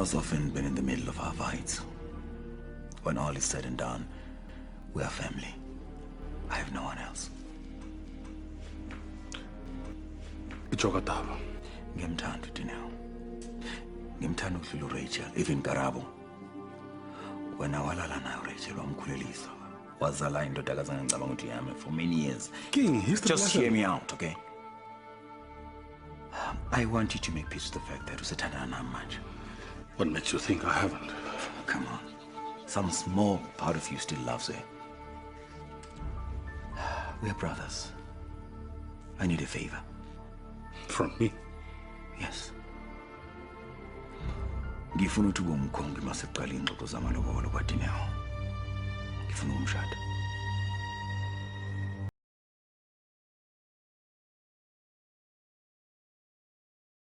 Dinel's often been in the middle of our fights. When all is said and done, we are family. I have no one else. Ijoka Taba. Ngimthanda uDinel. Ngimthanda ukudlula uRachel, even Karabo. Wena walala nayo Rachel wamkhulelisa. Wazala indodakazi engicabanga ukuthi yami for many years. King, history Just lesson. hear me out, okay? I want you to make peace with the fact that usathandana nami manje. What makes you think I haven't? Come on. Some small part of you still loves her. We're brothers. I need a favor. From me? Yes. Ngifuna ukuthi ube umkhongi masekuqala ingxoxo zamalobolo kwaDineo. Ngifuna umshado.